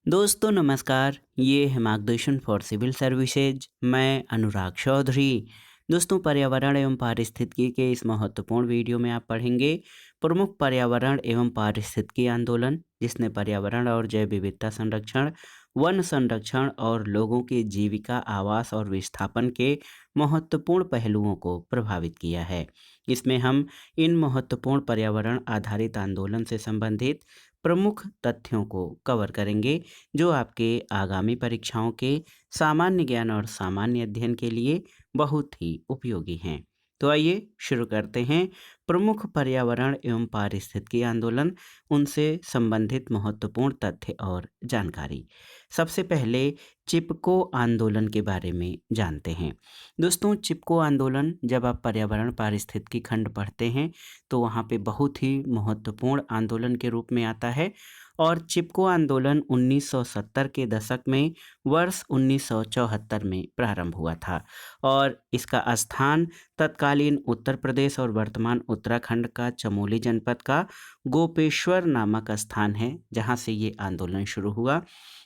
दोस्तों नमस्कार, ये है मार्गदर्शन फॉर सिविल सर्विसेज। मैं अनुराग चौधरी। दोस्तों पर्यावरण एवं पारिस्थितिकी के इस महत्वपूर्ण वीडियो में आप पढ़ेंगे प्रमुख पर्यावरण एवं पारिस्थितिकी आंदोलन जिसने पर्यावरण और जैव विविधता संरक्षण, वन संरक्षण और लोगों की जीविका, आवास और विस्थापन के महत्वपूर्ण पहलुओं को प्रभावित किया है। इसमें हम इन महत्वपूर्ण पर्यावरण आधारित आंदोलन से संबंधित प्रमुख तथ्यों को कवर करेंगे जो आपके आगामी परीक्षाओं के सामान्य ज्ञान और सामान्य अध्ययन के लिए बहुत ही उपयोगी हैं। तो आइए शुरू करते हैं। प्रमुख पर्यावरण एवं पारिस्थितिकी आंदोलन, उनसे संबंधित महत्वपूर्ण तथ्य और जानकारी। सबसे पहले चिपको आंदोलन के बारे में जानते हैं। दोस्तों चिपको आंदोलन, जब आप पर्यावरण पारिस्थितिकी खंड पढ़ते हैं तो वहाँ पे बहुत ही महत्वपूर्ण आंदोलन के रूप में आता है। और चिपको आंदोलन 1970 के दशक में वर्ष 1974 में प्रारंभ हुआ था और इसका स्थान तत्कालीन उत्तर प्रदेश और वर्तमान उत्तराखंड का चमोली जनपद का गोपेश्वर नामक स्थान है, जहां से ये आंदोलन शुरू हुआ।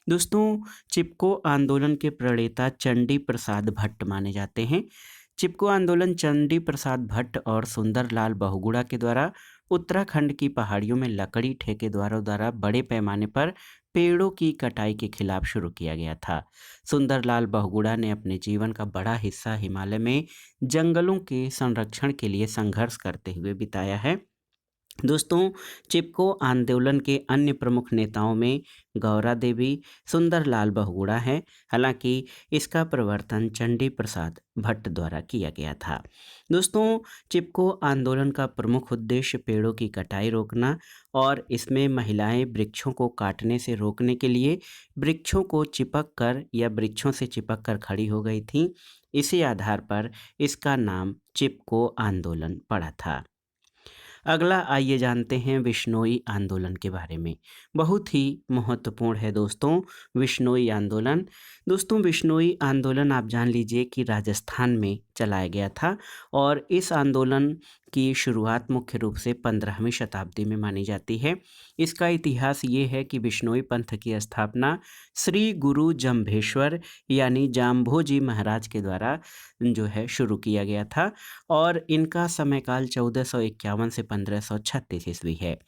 दोस्तों चिपको आंदोलन के प्रणेता चंडी प्रसाद भट्ट माने जाते हैं। चिपको आंदोलन चंडी प्रसाद भट्ट और सुंदरलाल बहुगुणा के द्वारा उत्तराखंड की पहाड़ियों में लकड़ी ठेकेदारों द्वारा बड़े पैमाने पर पेड़ों की कटाई के खिलाफ शुरू किया गया था। सुंदरलाल बहुगुणा ने अपने जीवन का बड़ा हिस्सा हिमालय में जंगलों के संरक्षण के लिए संघर्ष करते हुए बिताया है। दोस्तों चिपको आंदोलन के अन्य प्रमुख नेताओं में गौरा देवी, सुंदरलाल बहुगुणा है। हालांकि इसका प्रवर्तन चंडी प्रसाद भट्ट द्वारा किया गया था। दोस्तों चिपको आंदोलन का प्रमुख उद्देश्य पेड़ों की कटाई रोकना और इसमें महिलाएं वृक्षों को काटने से रोकने के लिए वृक्षों को चिपक कर या वृक्षों से चिपक कर खड़ी हो गई थी। इसी आधार पर इसका नाम चिपको आंदोलन पड़ा था। अगला आइए जानते हैं विश्नोई आंदोलन के बारे में। बहुत ही महत्वपूर्ण है दोस्तों विश्नोई आंदोलन। दोस्तों विश्नोई आंदोलन आप जान लीजिए कि राजस्थान में चलाया गया था और इस आंदोलन की शुरुआत मुख्य रूप से 15वीं शताब्दी में मानी जाती है। इसका इतिहास ये है कि विश्नोई पंथ की स्थापना श्री गुरु जम्भेश्वर यानी जाम्भोजी महाराज के द्वारा जो है शुरू किया गया था और इनका समयकाल 1451 से 1536 ईस्वी है।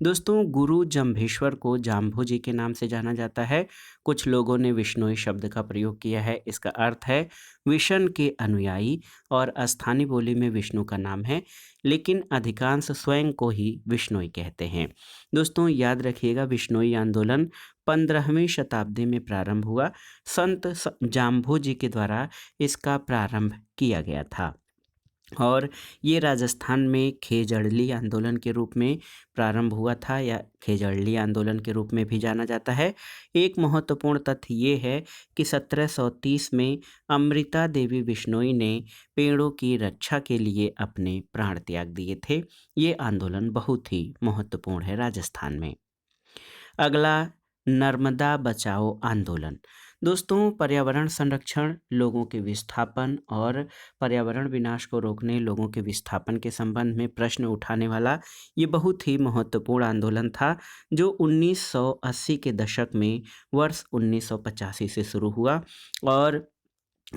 दोस्तों गुरु जम्भेश्वर को जाम्भो जी के नाम से जाना जाता है। कुछ लोगों ने विश्नोई शब्द का प्रयोग किया है। इसका अर्थ है विष्णु के अनुयायी और स्थानीय बोली में विष्णु का नाम है, लेकिन अधिकांश स्वयं को ही विश्नोई कहते हैं। दोस्तों याद रखिएगा विश्नोई आंदोलन 15वीं शताब्दी में प्रारंभ हुआ। संत जाम्भो जी के द्वारा इसका प्रारंभ किया गया था और ये राजस्थान में खेजड़ली आंदोलन के रूप में प्रारंभ हुआ था या खेजड़ली आंदोलन के रूप में भी जाना जाता है। एक महत्वपूर्ण तथ्य ये है कि 1730 में अमृता देवी बिश्नोई ने पेड़ों की रक्षा के लिए अपने प्राण त्याग दिए थे। ये आंदोलन बहुत ही महत्वपूर्ण है राजस्थान में। अगला नर्मदा बचाओ आंदोलन। दोस्तों पर्यावरण संरक्षण, लोगों के विस्थापन और पर्यावरण विनाश को रोकने, लोगों के विस्थापन के संबंध में प्रश्न उठाने वाला ये बहुत ही महत्वपूर्ण आंदोलन था जो 1980 के दशक में वर्ष 1985 से शुरू हुआ और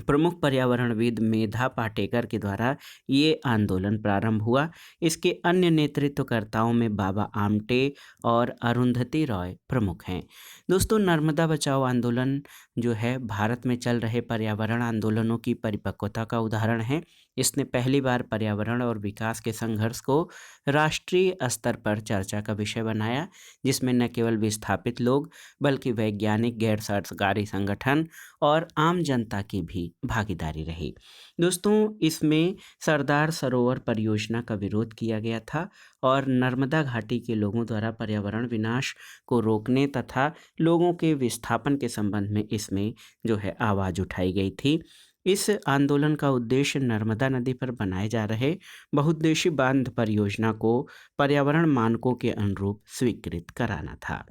प्रमुख पर्यावरणविद मेधा पाटेकर के द्वारा ये आंदोलन प्रारंभ हुआ। इसके अन्य नेतृत्वकर्ताओं में बाबा आमटे और अरुंधति रॉय प्रमुख हैं। दोस्तों नर्मदा बचाओ आंदोलन जो है भारत में चल रहे पर्यावरण आंदोलनों की परिपक्वता का उदाहरण है। इसने पहली बार पर्यावरण और विकास के संघर्ष को राष्ट्रीय स्तर पर चर्चा का विषय बनाया, जिसमें न केवल विस्थापित लोग बल्कि वैज्ञानिक, गैर सरकारी संगठन और आम जनता की भी भागीदारी रही। दोस्तों इसमें सरदार सरोवर परियोजना का विरोध किया गया था और नर्मदा घाटी के लोगों द्वारा पर्यावरण विनाश को रोकने तथा लोगों के विस्थापन के संबंध में इसमें जो है आवाज़ उठाई गई थी। इस आंदोलन का उद्देश्य नर्मदा नदी पर बनाए जा रहे बहुउद्देशीय बांध परियोजना को पर्यावरण मानकों के अनुरूप स्वीकृत कराना था।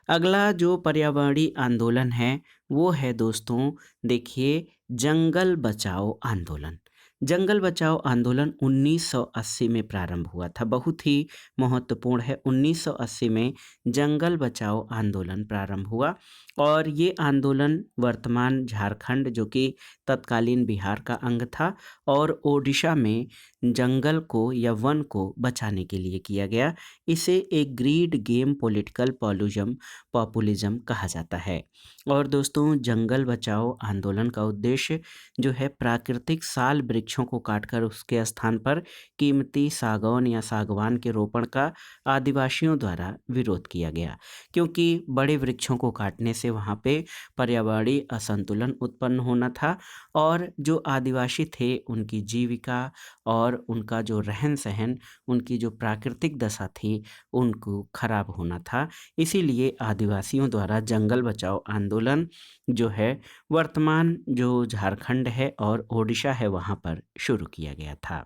अगला जो पर्यावरणीय आंदोलन है वो है दोस्तों देखिए जंगल बचाओ आंदोलन। जंगल बचाओ आंदोलन 1980 में प्रारंभ हुआ था। बहुत ही महत्वपूर्ण है, 1980 में जंगल बचाओ आंदोलन प्रारंभ हुआ और ये आंदोलन वर्तमान झारखंड जो कि तत्कालीन बिहार का अंग था और ओडिशा में जंगल को या वन को बचाने के लिए किया गया। इसे एक ग्रीड गेम पॉलिटिकल पॉपुलिज्म कहा जाता है। और दोस्तों, जंगल बचाओ आंदोलन का उद्देश्य जो है प्राकृतिक साल वृक्षों को काटकर उसके स्थान पर कीमती सागौन या सागवान के रोपण का आदिवासियों द्वारा विरोध किया गया, क्योंकि बड़े वृक्षों को काटने से वहाँ पे पर्यावरणीय असंतुलन उत्पन्न होना था और जो आदिवासी थे उनकी जीविका और उनका जो रहन सहन, उनकी जो प्राकृतिक दशा थी उनको खराब होना था। इसीलिए आदिवासियों द्वारा जंगल बचाओ आंदोलन जो है वर्तमान जो झारखंड है और ओडिशा है वहाँ पर शुरू किया गया था।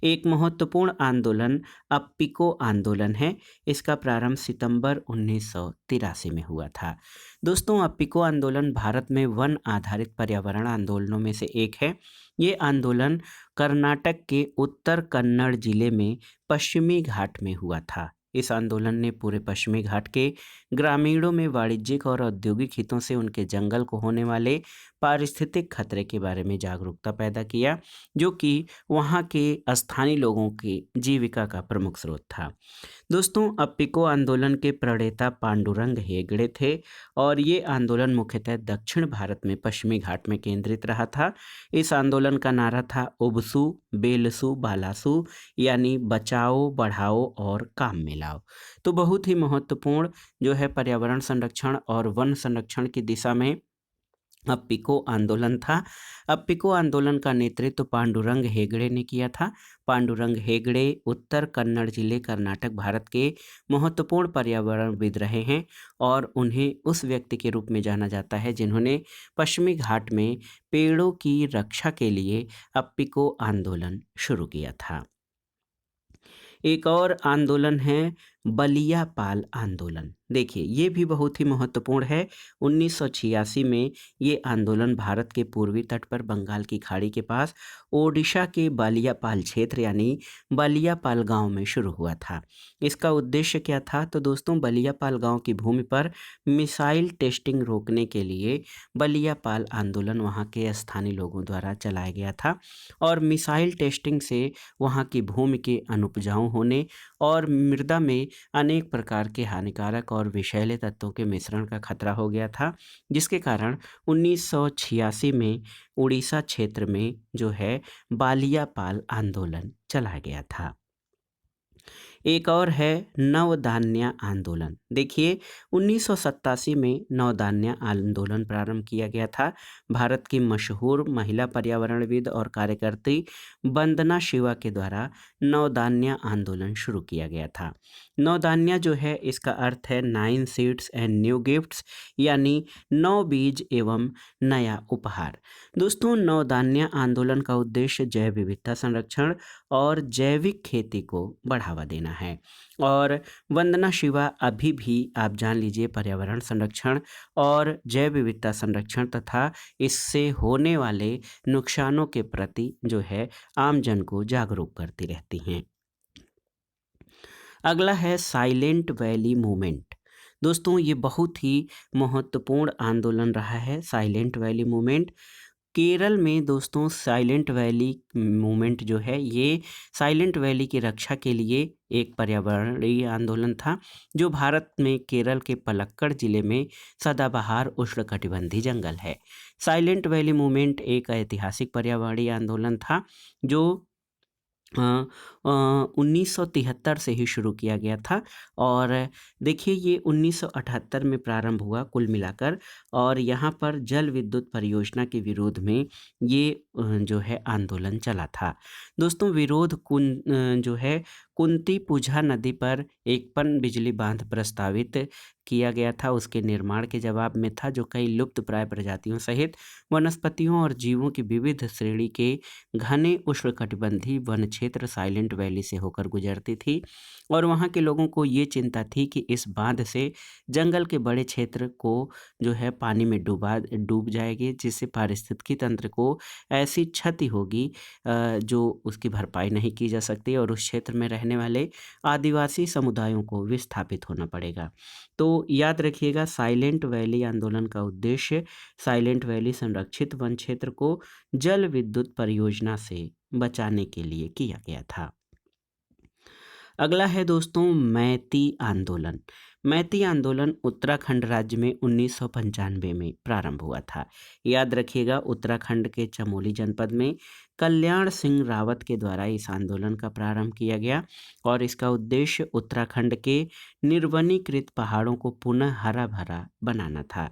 एक महत्वपूर्ण आंदोलन अप्पिको आंदोलन है। इसका प्रारंभ सितंबर 1983 में हुआ था। दोस्तों, अप्पिको आंदोलन भारत में वन आधारित पर्यावरण आंदोलनों में से एक है। ये आंदोलन कर्नाटक के उत्तर कन्नड़ जिले में पश्चिमी घाट में हुआ था। इस आंदोलन ने पूरे पश्चिमी घाट के ग्रामीणों में वाणिज्यिक और औद्योगिक हितों से उनके जंगल को होने वाले पारिस्थितिक खतरे के बारे में जागरूकता पैदा किया, जो कि वहाँ के स्थानीय लोगों की जीविका का प्रमुख स्रोत था। दोस्तों, अप्पिको आंदोलन के प्रणेता पांडुरंग हेगड़े थे और ये आंदोलन मुख्यतः दक्षिण भारत में पश्चिमी घाट में केंद्रित रहा था। इस आंदोलन का नारा था उबसू बेलसू बालासू, यानी बचाओ बढ़ाओ और काम में लाओ। तो बहुत ही महत्वपूर्ण जो है पर्यावरण संरक्षण और वन संरक्षण की दिशा में अप्पिको आंदोलन था। अप्पिको आंदोलन का नेतृत्व पांडुरंग हेगड़े ने किया था। पांडुरंग हेगड़े उत्तर कन्नड़ जिले कर्नाटक भारत के महत्वपूर्ण पर्यावरणविद रहे हैं और उन्हें उस व्यक्ति के रूप में जाना जाता है जिन्होंने पश्चिमी घाट में पेड़ों की रक्षा के लिए अप्पिको आंदोलन शुरू किया था। एक और आंदोलन है बलिया पाल आंदोलन। देखिए, ये भी बहुत ही महत्वपूर्ण है। 1986 में ये आंदोलन भारत के पूर्वी तट पर बंगाल की खाड़ी के पास ओडिशा के बालियापाल क्षेत्र यानी बालियापाल गांव में शुरू हुआ था। इसका उद्देश्य क्या था? तो दोस्तों, बालियापाल गांव की भूमि पर मिसाइल टेस्टिंग रोकने के लिए बालियापाल आंदोलन वहां के स्थानीय लोगों द्वारा चलाया गया था और मिसाइल टेस्टिंग से वहां की भूमि के अनुपजाऊ होने और मृदा में अनेक प्रकार के हानिकारक और विषैले तत्वों के मिश्रण का खतरा हो गया था, जिसके कारण 1986 में उड़ीसा क्षेत्र में जो है बालियापाल आंदोलन चलाया गया था। एक और है नवधान्य आंदोलन। देखिए, 1987 में नवधान्य आंदोलन प्रारंभ किया गया था। भारत की मशहूर महिला पर्यावरणविद और कार्यकर्त्री वंदना शिवा के द्वारा नवधान्य आंदोलन शुरू किया गया था। नवधान्य जो है इसका अर्थ है 9 सीड्स एंड न्यू गिफ्ट्स, यानी 9 बीज एवं नया उपहार। दोस्तों, नवधान्य आंदोलन का उद्देश्य जैव विविधता संरक्षण और जैविक खेती को बढ़ावा देना है और वंदना शिवा अभी भी आप जान लीजिए पर्यावरण संरक्षण और जैव विविधता संरक्षण तथा इससे होने वाले नुकसानों के प्रति जो है आमजन को जागरूक करती रहती हैं। अगला है साइलेंट वैली मूवमेंट। दोस्तों, ये बहुत ही महत्वपूर्ण आंदोलन रहा है साइलेंट वैली मूवमेंट। केरल में दोस्तों साइलेंट वैली मूवमेंट जो है ये साइलेंट वैली की रक्षा के लिए एक पर्यावरणीय आंदोलन था, जो भारत में केरल के पलक्कड़ जिले में सदाबहार उष्णकटिबंधीय जंगल है। साइलेंट वैली मूवमेंट एक ऐतिहासिक पर्यावरणीय आंदोलन था जो 1973 से ही शुरू किया गया था और देखिए ये 1978 में प्रारंभ हुआ कुल मिलाकर और यहाँ पर जल विद्युत परियोजना के विरोध में ये जो है आंदोलन चला था। दोस्तों, विरोध जो है कुंती पुझा नदी पर एक पन बिजली बांध प्रस्तावित किया गया था। उसके निर्माण के जवाब में था, जो कई लुप्त प्राय प्रजातियों सहित वनस्पतियों और जीवों की विविध श्रेणी के घने उष्णकटिबंधीय वन क्षेत्र साइलेंट वैली से होकर गुजरती थी और वहाँ के लोगों को ये चिंता थी कि इस बांध से जंगल के बड़े क्षेत्र को जो है पानी में डूब जाएगी, जिससे पारिस्थितिकी तंत्र को ऐसी क्षति होगी जो उसकी भरपाई नहीं की जा सकती और उस क्षेत्र में रहने वाले आदिवासी समुदायों को विस्थापित होना पड़ेगा। तो याद रखिएगा, साइलेंट वैली आंदोलन का उद्देश्य साइलेंट वैली संरक्षित वन क्षेत्र को जल विद्युत परियोजना से बचाने के लिए किया गया था। अगला है दोस्तों मैती आंदोलन। मैती आंदोलन उत्तराखंड राज्य में 1995 में प्रारंभ हुआ था। याद रखिएगा, उत्तराखंड के चमोली जनपद में कल्याण सिंह रावत के द्वारा इस आंदोलन का प्रारंभ किया गया और इसका उद्देश्य उत्तराखंड के निर्वनीकृत पहाड़ों को पुनः हरा भरा बनाना था।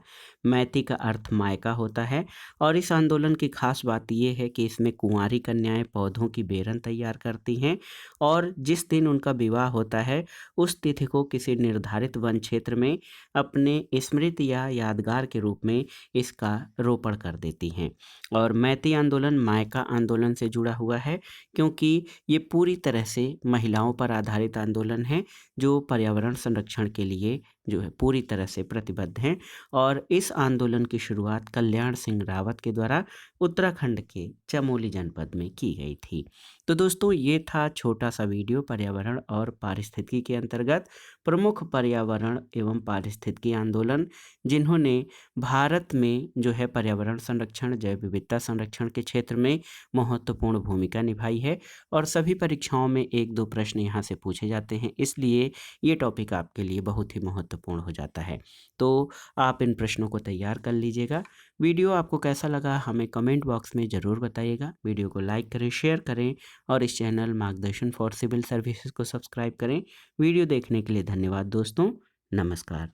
मैती का अर्थ मायका होता है और इस आंदोलन की खास बात यह है कि इसमें कुंवारी कन्याएं पौधों की बेरन तैयार करती हैं और जिस दिन उनका विवाह होता है उस तिथि को किसी निर्धारित वन क्षेत्र में अपने स्मृति या यादगार के रूप में इसका रोपण कर देती हैं। और मैती आंदोलन मायका आंदोलन से जुड़ा हुआ है क्योंकि ये पूरी तरह से महिलाओं पर आधारित आंदोलन है जो पर्यावरण संरक्षण के लिए जो है पूरी तरह से प्रतिबद्ध हैं और इस आंदोलन की शुरुआत कल्याण सिंह रावत के द्वारा उत्तराखंड के चमोली जनपद में की गई थी। तो दोस्तों, ये था छोटा सा वीडियो पर्यावरण और पारिस्थितिकी के अंतर्गत प्रमुख पर्यावरण एवं पारिस्थितिकी आंदोलन जिन्होंने भारत में जो है पर्यावरण संरक्षण जैव विविधता संरक्षण के क्षेत्र में महत्वपूर्ण भूमिका निभाई है और सभी परीक्षाओं में 1-2 प्रश्न यहाँ से पूछे जाते हैं, इसलिए ये टॉपिक आपके लिए बहुत ही महत्वपूर्ण हो जाता है। तो आप इन प्रश्नों को तैयार कर लीजिएगा। वीडियो आपको कैसा लगा हमें कमेंट बॉक्स में ज़रूर बताइएगा। वीडियो को लाइक करें, शेयर करें और इस चैनल मार्गदर्शन फॉर सिविल सर्विसेज को सब्सक्राइब करें। वीडियो देखने के लिए धन्यवाद दोस्तों। नमस्कार।